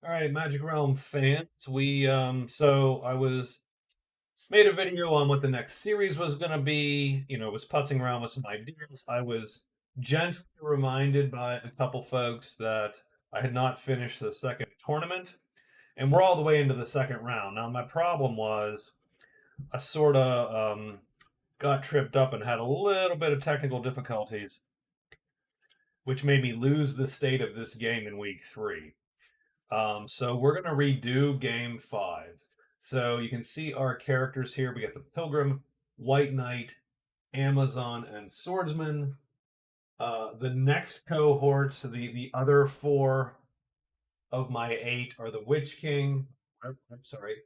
All right, Magic Realm fans. So I was made a video on what the next series was going to be. Was putzing around with some ideas. I was gently reminded by a couple folks that I had not finished the second tournament, and we're all the way into the second round. Now, my problem was I sort of got tripped up and had a little bit of technical difficulties, which made me lose the state of this game in week three. So we're going to redo game 5. So you can see our characters here. We got the Pilgrim, White Knight, Amazon, and Swordsman. The next cohort, so the other 4 of my 8 are the Witch King,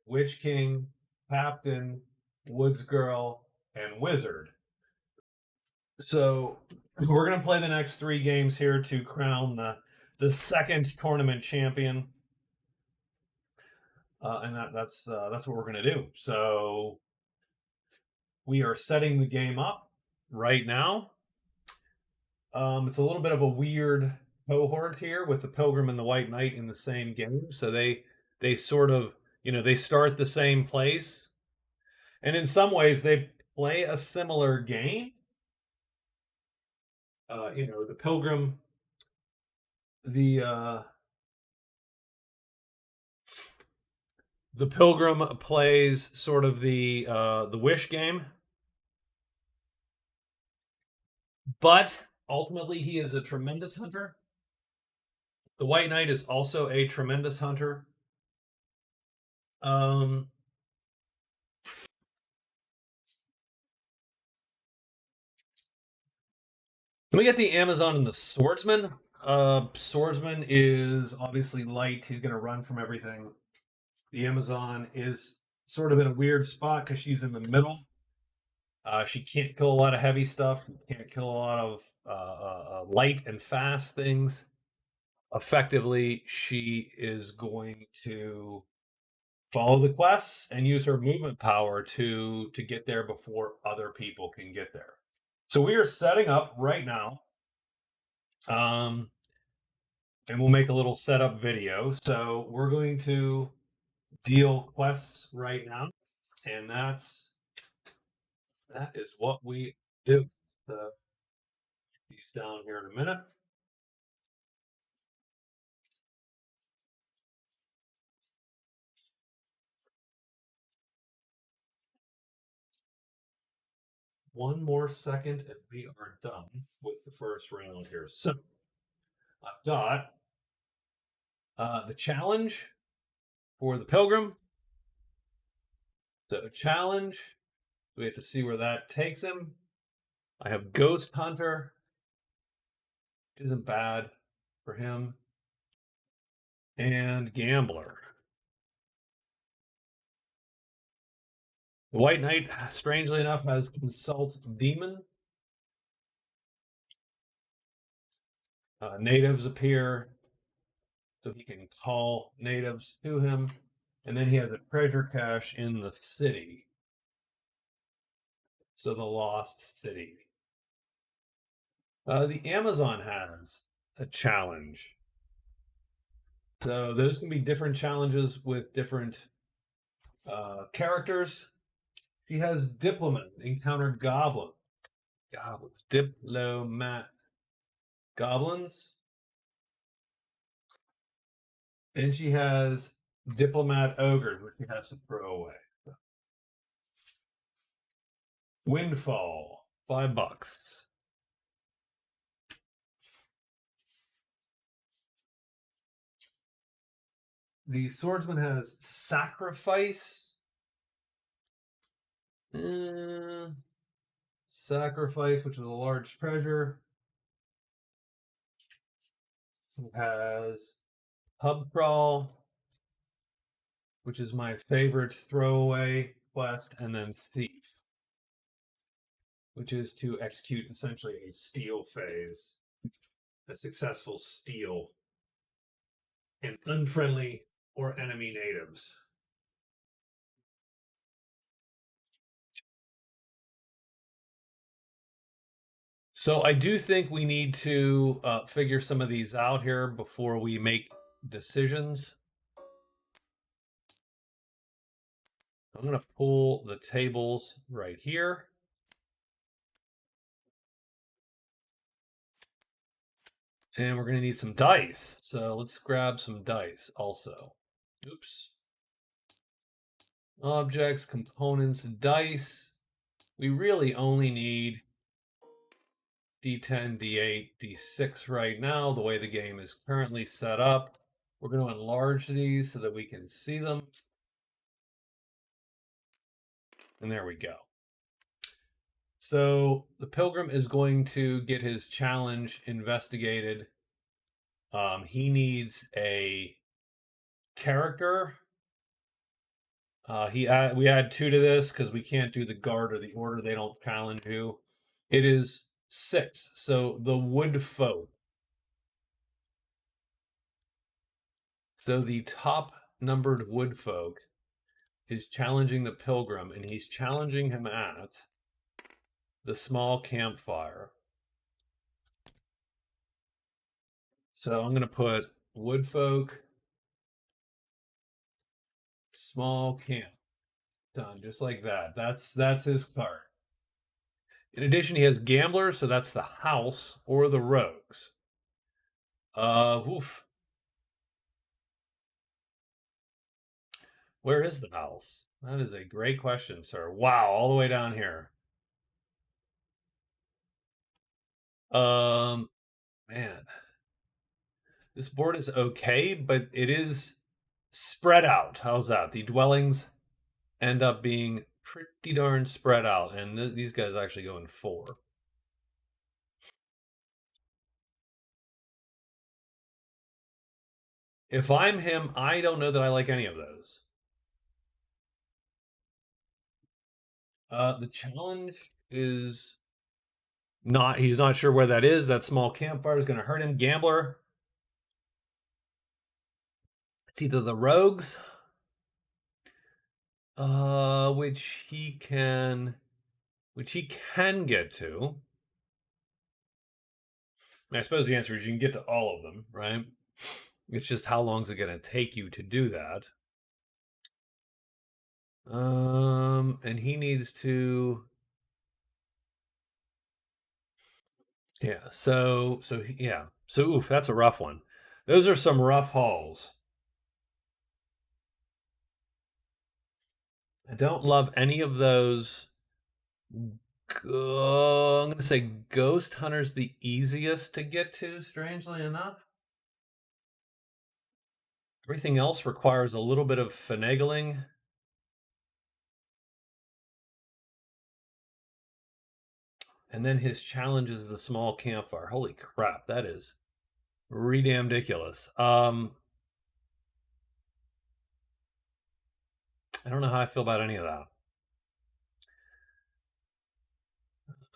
Witch King, Captain, Woods Girl, and Wizard. So we're going to play the next 3 games here to crown the second tournament champion. And that's what we're going to do. So we are setting the game up right now. It's a little bit of a weird cohort here with the Pilgrim and the White Knight in the same game. So they sort of they start the same place, and in some ways they play a similar game. The Pilgrim, the the Pilgrim plays sort of the Wish game, but ultimately he is a tremendous hunter. The White Knight is also a tremendous hunter. Um, Then we get the Amazon and the Swordsman. Swordsman is obviously light. He's going to run from everything. The Amazon is sort of in a weird spot because she's in the middle. She can't kill a lot of heavy stuff. Can't kill a lot of light and fast things. Effectively, she is going to follow the quests and use her movement power to get there before other people can get there. So we are setting up right now. And we'll make a little setup video. So we're going to deal quests right now, and that is what we do. So these down here in a minute. One more second, and we are done with the first round here. So I've got the challenge for the Pilgrim. So challenge, we have to see where that takes him. I have Ghost Hunter, which isn't bad for him, and Gambler. The White Knight, strangely enough, has Consult Demon. Natives appear, so he can call natives to him. And then he has a treasure cache in the city. So the Lost City. The Amazon has a challenge. So those can be different challenges with different characters. She has Diplomat, encounter goblins. Diplomat, goblins. Then she has Diplomat ogres, which she has to throw away. Windfall, $5. The swordsman has sacrifice. Sacrifice, which is a large treasure. He has pub crawl, which is my favorite throwaway quest, and then thief, which is to execute essentially a steal phase, a successful steal in unfriendly or enemy natives. So I do think we need to figure some of these out here before we make decisions. I'm going to pull the tables right here. And we're going to need some dice. So let's grab some dice also. Oops. Objects, components, dice. We really only need D10, D8, D6 right now, the way the game is currently set up. We're going to enlarge these so that we can see them. And there we go. So the pilgrim is going to get his challenge investigated. He needs a character. We add 2 to this because we can't do the guard or the order. They don't challenge you. It is 6. So the wood folk. So the top numbered wood folk is challenging the pilgrim, and he's challenging him at the small campfire. So I'm going to put wood folk, small camp. Done, just like that. That's his card. In addition, he has gambler, so that's the house or the rogues. Oof. Where is the house? That is a great question, sir. Wow, all the way down here. Man, this board is okay, but it is spread out. How's that? The dwellings end up being pretty darn spread out, and these guys actually go in 4. If I'm him, I don't know that I like any of those. The challenge is he's not sure where that is. That small campfire is going to hurt him. Gambler. It's either the rogues, which he can get to. And I suppose the answer is you can get to all of them, right? It's just how long is it going to take you to do that? And he needs to. Yeah. So yeah. So oof, that's a rough one. Those are some rough hauls. I don't love any of those. I'm going to say Ghost Hunter's the easiest to get to, strangely enough. Everything else requires a little bit of finagling. And then his challenge is the small campfire. Holy crap, that is ridiculous. I don't know how I feel about any of that.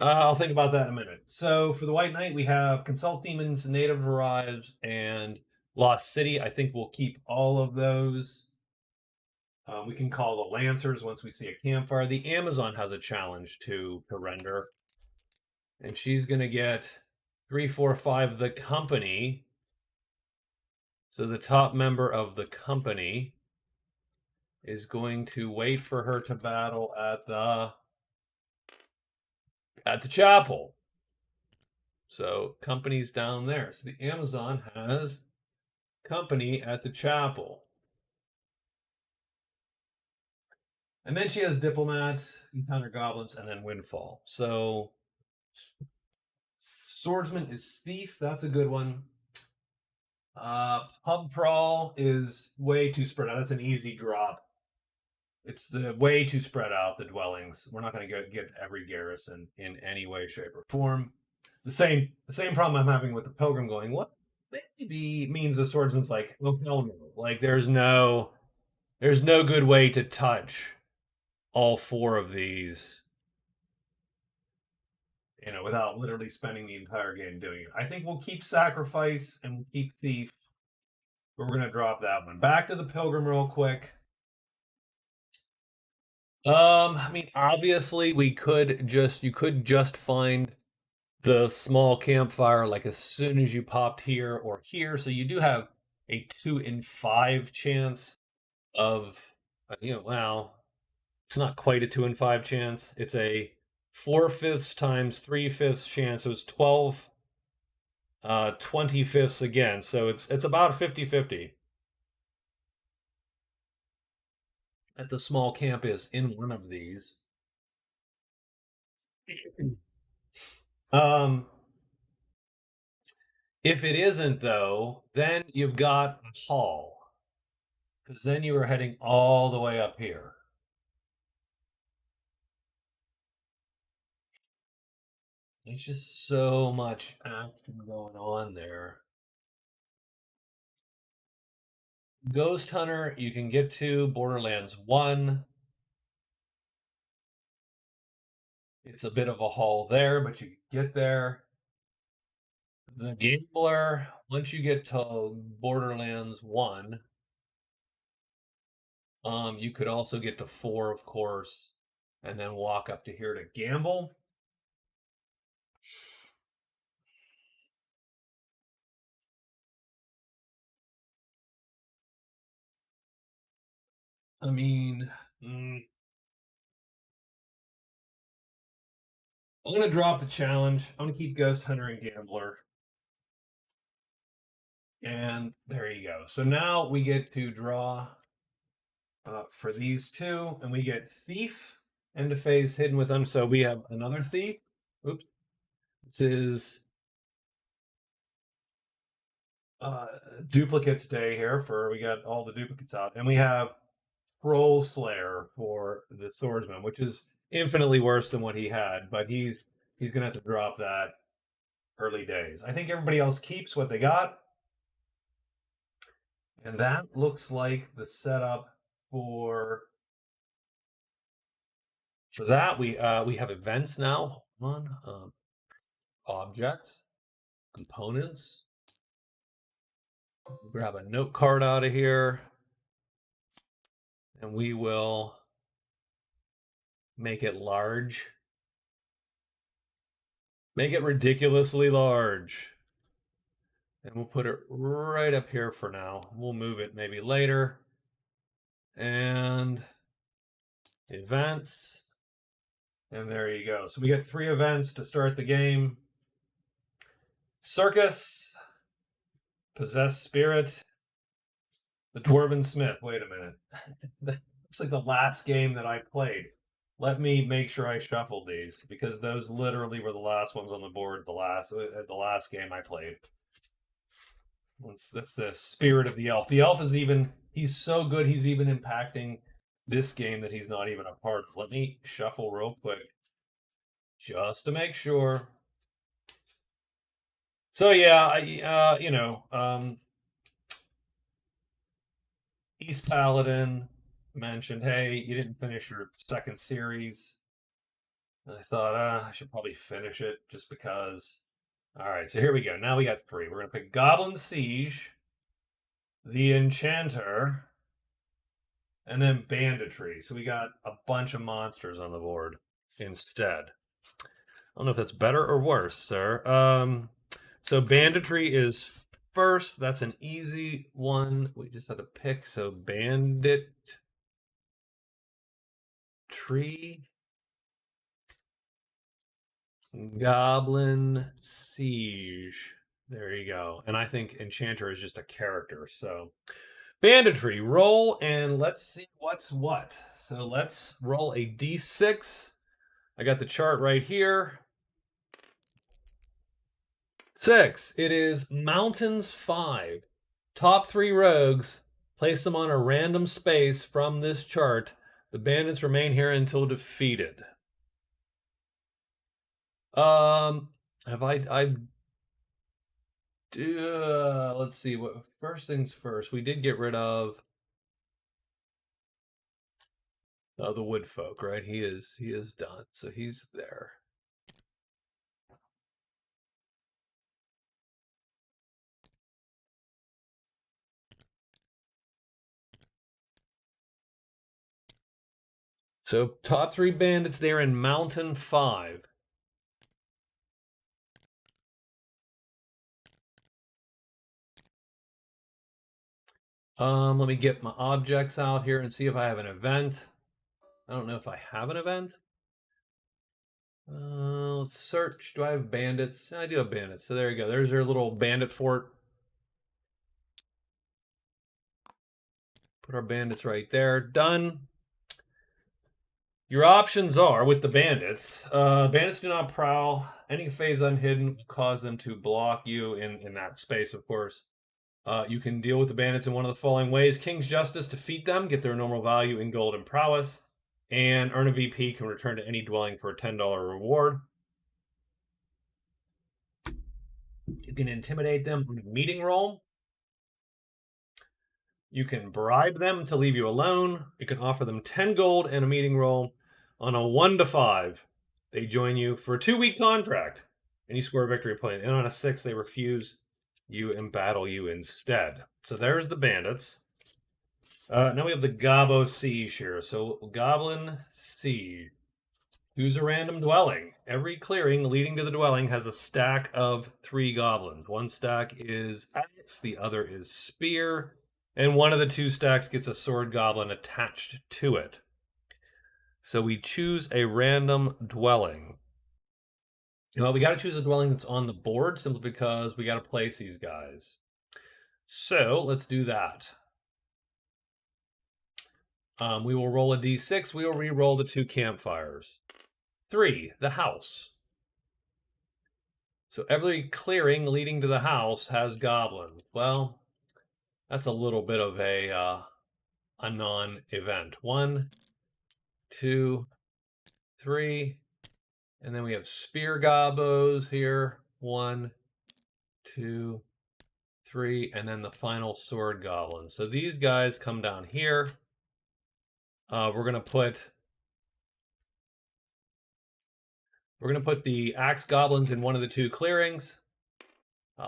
I'll think about that in a minute. So for the White Knight, we have Consult Demons, Native Arrives, and Lost City. I think we'll keep all of those. We can call the Lancers once we see a campfire. The Amazon has a challenge to render. And she's going to get 3, 4, 5, the company. So the top member of the company is going to wait for her to battle at the chapel. So company's down there. So the Amazon has company at the chapel. And then she has diplomat, encounter goblins, and then windfall. So swordsman is thief. That's a good one. Pub crawl is way too spread out. That's an easy drop. It's the way too spread out, the dwellings. We're not going to get every garrison in any way, shape, or form. The same problem I'm having with the pilgrim going, what maybe means the swordsman's like, oh hell no. Like there's no good way to touch all 4 of these, without literally spending the entire game doing it. I think we'll keep sacrifice and we'll keep thief, but we're gonna drop that one. Back to the pilgrim real quick. I mean, obviously you could just find the small campfire like as soon as you popped here or here, so you do have a 2 in 5 chance of, well, It's not quite a 2 in 5 chance. It's a 4/5 times 3/5 chance. So it's 12 25ths again. So it's about 50-50 that the small camp is in one of these. Um, if it isn't though, then you've got a haul. Because then you are heading all the way up here. There's just so much action going on there. Ghost Hunter, you can get to Borderlands 1. It's a bit of a haul there, but you get there. The Gambler, once you get to Borderlands 1, you could also get to 4, of course, and then walk up to here to gamble. I mean, I'm going to drop the challenge. I'm going to keep Ghost Hunter and Gambler. And there you go. So now we get to draw for these two, and we get Thief, end of phase hidden with them. So we have another Thief. Oops. This is duplicates day here for we got all the duplicates out, and we have Troll Slayer for the swordsman, which is infinitely worse than what he had, but he's gonna have to drop that early days. I think everybody else keeps what they got, and that looks like the setup for that. We have events now. Hold on, objects, components. Grab a note card out of here, and we will make it large. Make it ridiculously large. And we'll put it right up here for now. We'll move it maybe later. And events. And there you go. So we get 3 events to start the game. Circus, Possessed Spirit, the Dwarven Smith. Wait a minute. That looks like the last game that I played. Let me make sure I shuffled these because those literally were the last ones on the board. The last game I played. That's the spirit of the elf. The elf is he's so good, he's even impacting this game that he's not even a part of. Let me shuffle real quick just to make sure. So yeah, East Paladin mentioned, hey, you didn't finish your second series. And I thought, I should probably finish it just because. All right, so here we go. Now we got 3. We're going to pick Goblin Siege, the Enchanter, and then Banditry. So we got a bunch of monsters on the board instead. I don't know if that's better or worse, sir. So Banditry is first. That's an easy one. We just had to pick. So Banditry. Goblin Siege. There you go. And I think Enchanter is just a character. So Banditry, roll, and let's see what's what. So let's roll a d6. I got the chart right here. 6. It is Mountains 5. Top 3 rogues. Place them on a random space from this chart. The bandits remain here until defeated. Have I let's see. What first things first? We did get rid of the wood folk, right? He is done, so he's there. So top 3 bandits there in Mountain 5. Let me get my objects out here and see if I have an event. I don't know if I have an event. Let's search. Do I have bandits? I do have bandits. So there you go. There's their little bandit fort. Put our bandits right there. Done. Your options are, with the bandits, bandits do not prowl. Any phase unhidden will cause them to block you in that space, of course. You can deal with the bandits in one of the following ways. King's Justice, defeat them, get their normal value in gold and prowess, and earn a VP, can return to any dwelling for a $10 reward. You can intimidate them on a meeting roll. You can bribe them to leave you alone. You can offer them 10 gold and a meeting roll. On a 1 to 5, they join you for a 2-week contract, and you score a victory point. And on a 6, they refuse you and battle you instead. So there's the bandits. Now we have the Gobbo Siege here. So Goblin Siege. Choose a random dwelling. Every clearing leading to the dwelling has a stack of 3 goblins. One stack is axe, the other is spear, and one of the 2 stacks gets a sword goblin attached to it. So we choose a random dwelling. Well, we got to choose a dwelling that's on the board simply because we got to place these guys. So let's do that. We will roll a d6. We will re-roll the 2 campfires. 3, the house. So every clearing leading to the house has goblins. Well, that's a little bit of a non-event. 1, 2, 3, and then we have spear gobbos here. 1, 2, 3, and then the final sword goblin. So these guys come down here. We're gonna put the axe goblins in one of the 2 clearings.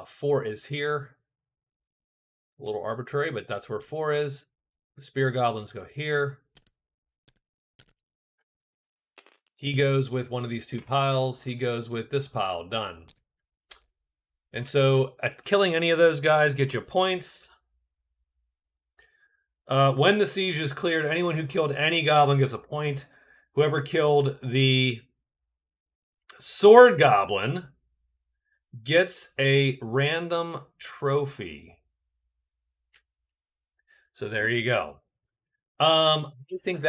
4 is here. A little arbitrary, but that's where 4 is. The spear goblins go here. He goes with one of these 2 piles. He goes with this pile. Done. And so killing any of those guys gets you points. When the siege is cleared, anyone who killed any goblin gets a point. Whoever killed the sword goblin gets a random trophy. So there you go. I think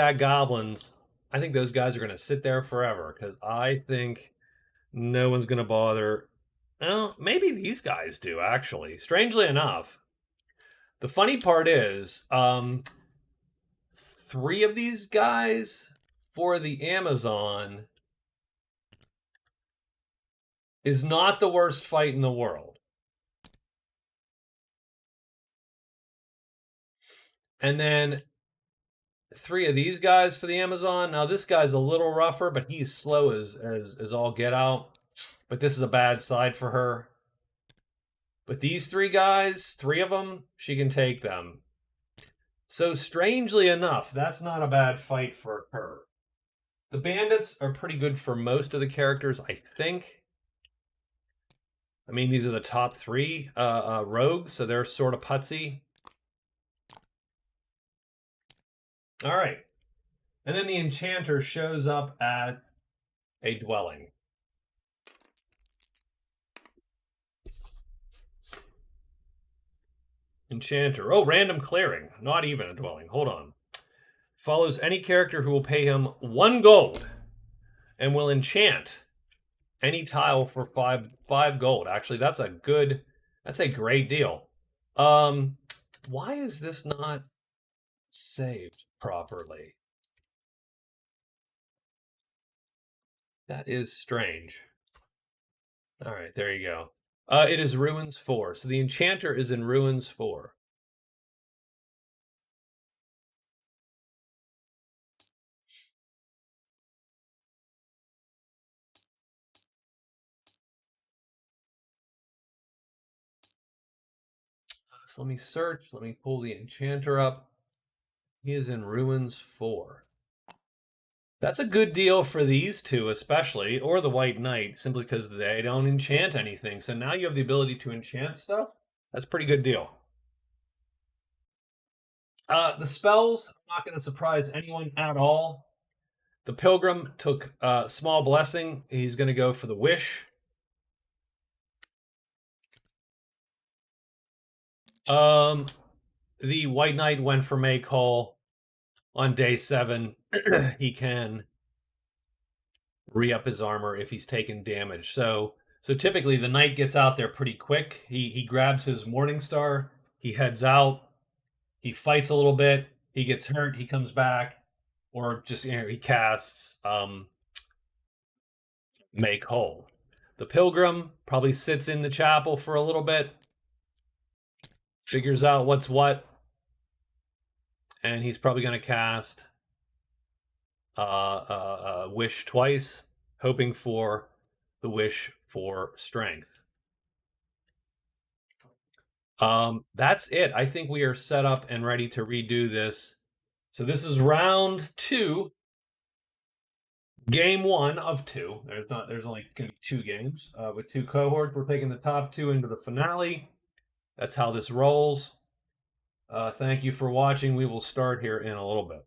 I think those guys are going to sit there forever because I think no one's going to bother. Well, maybe these guys do, actually. Strangely enough. The funny part is, 3 of these guys for the Amazon is not the worst fight in the world. And then 3 of these guys for the Amazon. Now this guy's a little rougher, but he's slow as all get out. But this is a bad side for her. But these 3 guys, 3 of them, she can take them. So strangely enough, that's not a bad fight for her. The bandits are pretty good for most of the characters, I think. I mean, these are the top 3 rogues, so they're sort of putsy. All right. And then the enchanter shows up at a dwelling. Enchanter. Oh, random clearing. Not even a dwelling. Hold on. Follows any character who will pay him 1 gold and will enchant any tile for 5 gold. Actually, that's a great deal. Why is this not saved properly? That is strange. All right, there you go. It is Ruins 4. So the enchanter is in Ruins 4. So let me search. Let me pull the enchanter up. He is in Ruins 4. That's a good deal for these 2 especially, or the White Knight, simply because they don't enchant anything. So now you have the ability to enchant stuff. That's a pretty good deal. The spells, I'm not going to surprise anyone at all. The Pilgrim took Small Blessing. He's going to go for the Wish. The White Knight went for Make Whole. On day 7, he can re-up his armor if he's taken damage. So typically the knight gets out there pretty quick. He grabs his Morning Star, he heads out, he fights a little bit, he gets hurt, he comes back, or just he casts Make Whole. The Pilgrim probably sits in the chapel for a little bit, figures out what's what, and he's probably going to cast Wish twice, hoping for the Wish for strength. That's it. I think we are set up and ready to redo this. So this is round 2, game 1 of 2. There's only going to be 2 games with 2 cohorts. We're taking the top 2 into the finale. That's how this rolls. Thank you for watching. We will start here in a little bit.